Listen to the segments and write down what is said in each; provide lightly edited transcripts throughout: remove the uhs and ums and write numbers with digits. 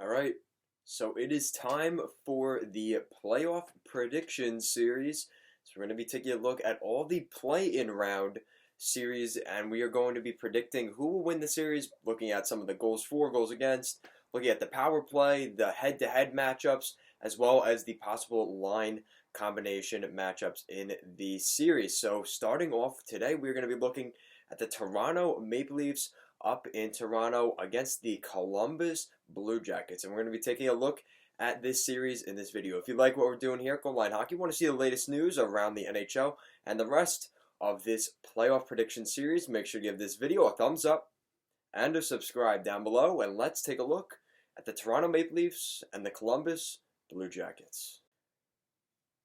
All right, so it is time for the playoff prediction series. So we're going to be taking a look at all the play-in round series, and we are going to be predicting who will win the series, looking at some of the goals for, goals against, looking at the power play, the head-to-head matchups, as well as the possible line combination matchups in the series. So starting off today, we're going to be looking at the Toronto Maple Leafs up in Toronto against the Columbus Blue Jackets. And we're going to be taking a look at this series in this video. If you like what we're doing here at Goal Line Hockey, want to see the latest news around the NHL and the rest of this playoff prediction series, make sure to give this video a thumbs up and to subscribe down below. And let's take a look at the Toronto Maple Leafs and the Columbus Blue Jackets.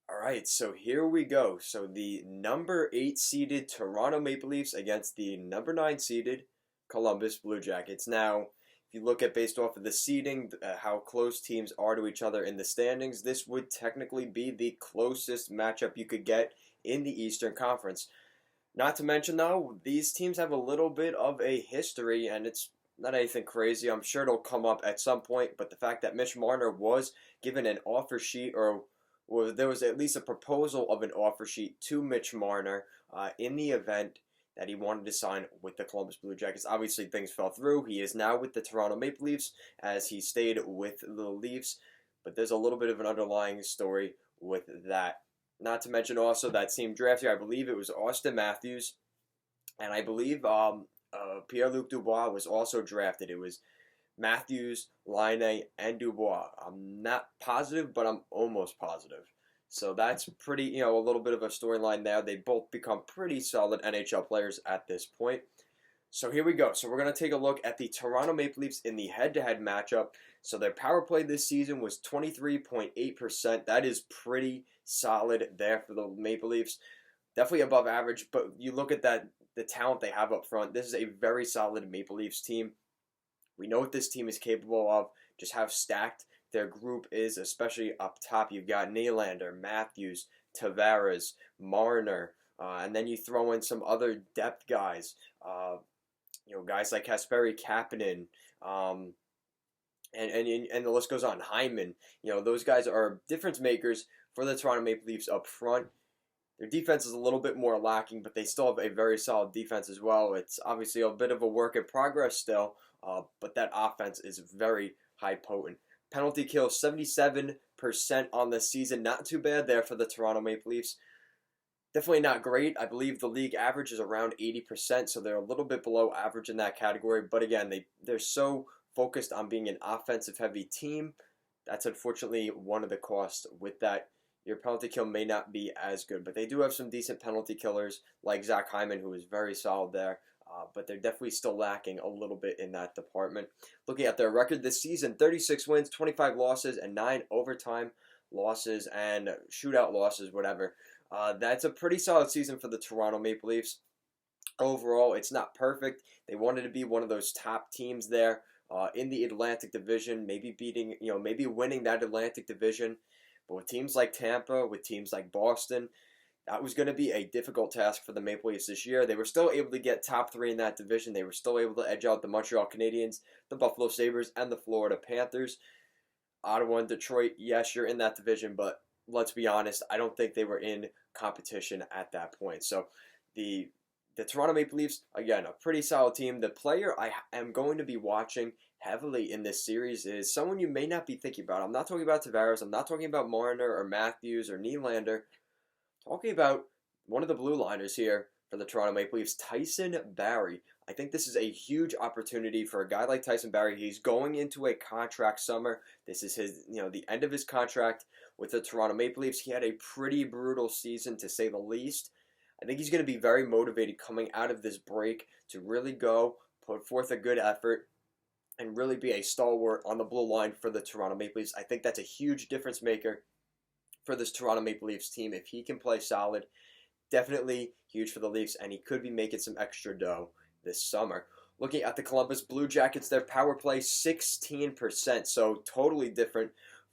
All right, so here we go. So the number 8 seeded Toronto Maple Leafs against the number 9 seeded Columbus Blue Jackets. Now, if you look at based off of the seeding, how close teams are to each other in the standings, this would technically be the closest matchup you could get in the Eastern Conference. Not to mention, though, these teams have a little bit of a history, and it's not anything crazy. I'm sure it'll come up at some point, but the fact that Mitch Marner was given an offer sheet, or there was at least a proposal of an offer sheet to Mitch Marner in the event that he wanted to sign with the Columbus Blue Jackets. Obviously, things fell through. He is now with the Toronto Maple Leafs as he stayed with the Leafs, but there's a little bit of an underlying story with that. Not to mention also that team draft year, I believe it was Austin Matthews, and I believe Pierre-Luc Dubois was also drafted. It was Matthews, Laine, and Dubois. I'm not positive, but I'm almost positive. So that's pretty, a little bit of a storyline there. They both become pretty solid NHL players at this point. So here we go. So we're going to take a look at the Toronto Maple Leafs in the head-to-head matchup. So their power play this season was 23.8%. That is pretty solid there for the Maple Leafs. Definitely above average, but you look at that, the talent they have up front. This is a very solid Maple Leafs team. We know what this team is capable of, just how stacked their group is, especially up top. You've got Nylander, Matthews, Tavares, Marner, and then you throw in some other depth guys. Guys like Kasperi Kapanen, and the list goes on. Hyman, those guys are difference makers for the Toronto Maple Leafs up front. Their defense is a little bit more lacking, but they still have a very solid defense as well. It's obviously a bit of a work in progress still, but that offense is very high potent. Penalty kill 77% on the season. Not too bad there for the Toronto Maple Leafs. Definitely not great. I believe the league average is around 80%, so they're a little bit below average in that category. But again, they're so focused on being an offensive-heavy team. That's unfortunately one of the costs with that. Your penalty kill may not be as good, but they do have some decent penalty killers like Zach Hyman, who is very solid there. But they're definitely still lacking a little bit in that department. Looking at their record this season, 36 wins, 25 losses, and 9 overtime losses and shootout losses, whatever. That's a pretty solid season for the Toronto Maple Leafs. Overall, it's not perfect. They wanted to be one of those top teams there in the Atlantic Division, maybe maybe winning that Atlantic Division. But with teams like Tampa, with teams like Boston, that was going to be a difficult task for the Maple Leafs this year. They were still able to get top 3 in that division. They were still able to edge out the Montreal Canadiens, the Buffalo Sabres, and the Florida Panthers. Ottawa and Detroit, yes, you're in that division, but let's be honest, I don't think they were in competition at that point. So the Toronto Maple Leafs, again, a pretty solid team. The player I am going to be watching heavily in this series is someone you may not be thinking about. I'm not talking about Tavares. I'm not talking about Marner or Matthews or Nylander. Talking about one of the blue liners here for the Toronto Maple Leafs, Tyson Barrie. I think this is a huge opportunity for a guy like Tyson Barrie. He's going into a contract summer. This is his, the end of his contract with the Toronto Maple Leafs. He had a pretty brutal season, to say the least. I think he's going to be very motivated coming out of this break to really go put forth a good effort and really be a stalwart on the blue line for the Toronto Maple Leafs. I think that's a huge difference maker for this Toronto Maple Leafs team. If he can play solid, definitely huge for the Leafs, and he could be making some extra dough this summer. Looking at the Columbus Blue Jackets, their power play 16%, so totally different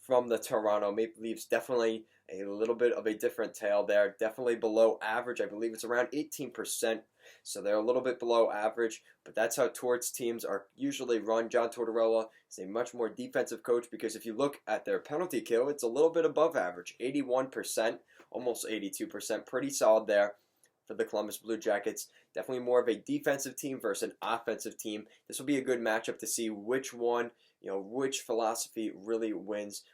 from the Toronto Maple Leafs. Definitely a little bit of a different tale there. Definitely below average. I believe it's around 18%. so they're a little bit below average, but that's how Torts teams are usually run. John Tortorella is a much more defensive coach because if you look at their penalty kill, it's a little bit above average, 81%, almost 82%, pretty solid there for the Columbus Blue Jackets. Definitely more of a defensive team versus an offensive team. This will be a good matchup to see which one, which philosophy really wins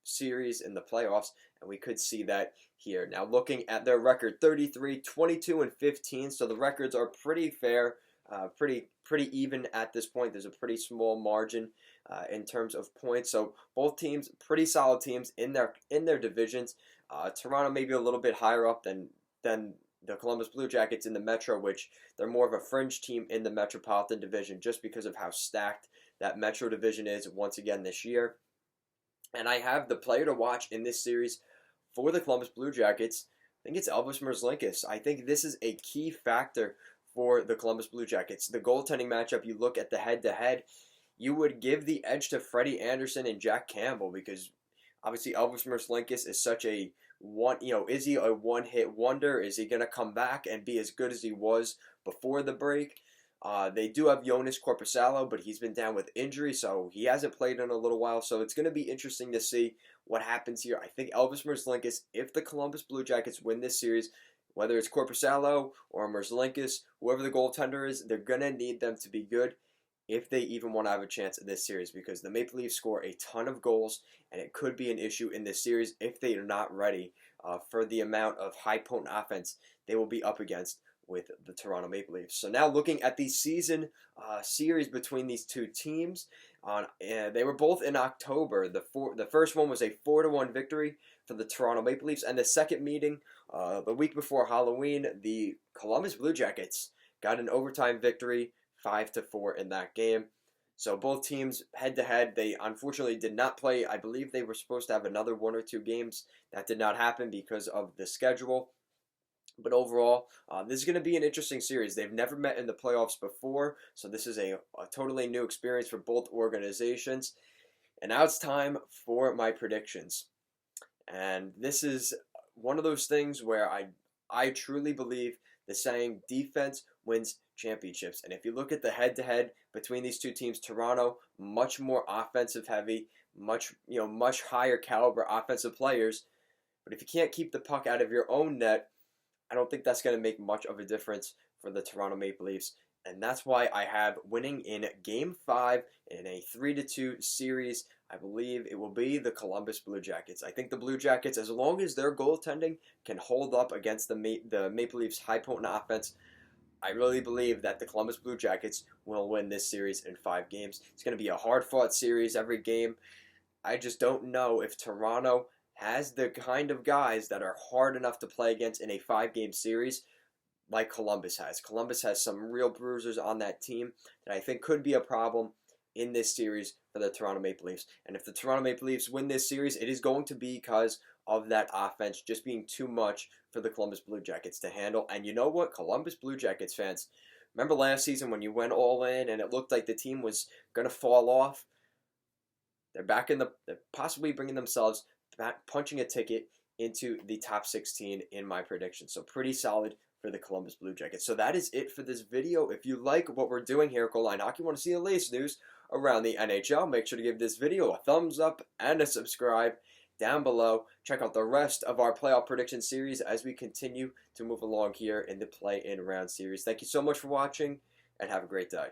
series in the playoffs, and we could see that here. Now looking at their record, 33, 22, and 15, so the records are pretty fair, pretty even at this point. There's a pretty small margin in terms of points, so both teams, pretty solid teams in their divisions. Toronto maybe a little bit higher up than the Columbus Blue Jackets in the Metro, which they're more of a fringe team in the Metropolitan Division just because of how stacked that Metro Division is once again this year. And I have the player to watch in this series for the Columbus Blue Jackets. I think it's Elvis Merzlikins. I think this is a key factor for the Columbus Blue Jackets. The goaltending matchup, you look at the head-to-head, you would give the edge to Freddie Anderson and Jack Campbell because obviously Elvis Merzlikins is such a is he a one-hit wonder? Is he going to come back and be as good as he was before the break? They do have Joonas Korpisalo, but he's been down with injury, so he hasn't played in a little while. So it's going to be interesting to see what happens here. I think Elvis Merzlikins, if the Columbus Blue Jackets win this series, whether it's Korpisalo or Merzlikins, whoever the goaltender is, they're going to need them to be good if they even want to have a chance in this series because the Maple Leafs score a ton of goals, and it could be an issue in this series if they are not ready for the amount of high potent offense they will be up against with the Toronto Maple Leafs. So now looking at the season series between these two teams, they were both in October. The first one was a 4-1 victory for the Toronto Maple Leafs, and the second meeting the week before Halloween, the Columbus Blue Jackets got an overtime victory, 5-4 in that game. So both teams head-to-head, they unfortunately did not play. I believe they were supposed to have another 1 or 2 games. That did not happen because of the schedule. But overall, this is going to be an interesting series. They've never met in the playoffs before, so this is a totally new experience for both organizations. And now it's time for my predictions. And this is one of those things where I truly believe the saying, defense wins championships. And if you look at the head-to-head between these two teams, Toronto, much more offensive heavy, much higher caliber offensive players. But if you can't keep the puck out of your own net, I don't think that's going to make much of a difference for the Toronto Maple Leafs. And that's why I have winning in Game 5 in a 3-2 series. I believe it will be the Columbus Blue Jackets. I think the Blue Jackets, as long as their goaltending can hold up against the Maple Leafs' high-potent offense, I really believe that the Columbus Blue Jackets will win this series in 5 games. It's going to be a hard-fought series every game. I just don't know if Toronto has the kind of guys that are hard enough to play against in a 5-game series like Columbus has. Columbus has some real bruisers on that team that I think could be a problem in this series for the Toronto Maple Leafs. And if the Toronto Maple Leafs win this series, it is going to be because of that offense just being too much for the Columbus Blue Jackets to handle. And you know what, Columbus Blue Jackets fans, remember last season when you went all in and it looked like the team was going to fall off? They're possibly bringing themselves back, punching a ticket into the top 16 in my prediction. So pretty solid for the Columbus Blue Jackets. So that is it for this video. If you like what we're doing here at Goal Line Hockey, want to see the latest news around the NHL, make sure to give this video a thumbs up and a subscribe down below. Check out the rest of our playoff prediction series as we continue to move along here in the play-in round series. Thank you so much for watching, and have a great day.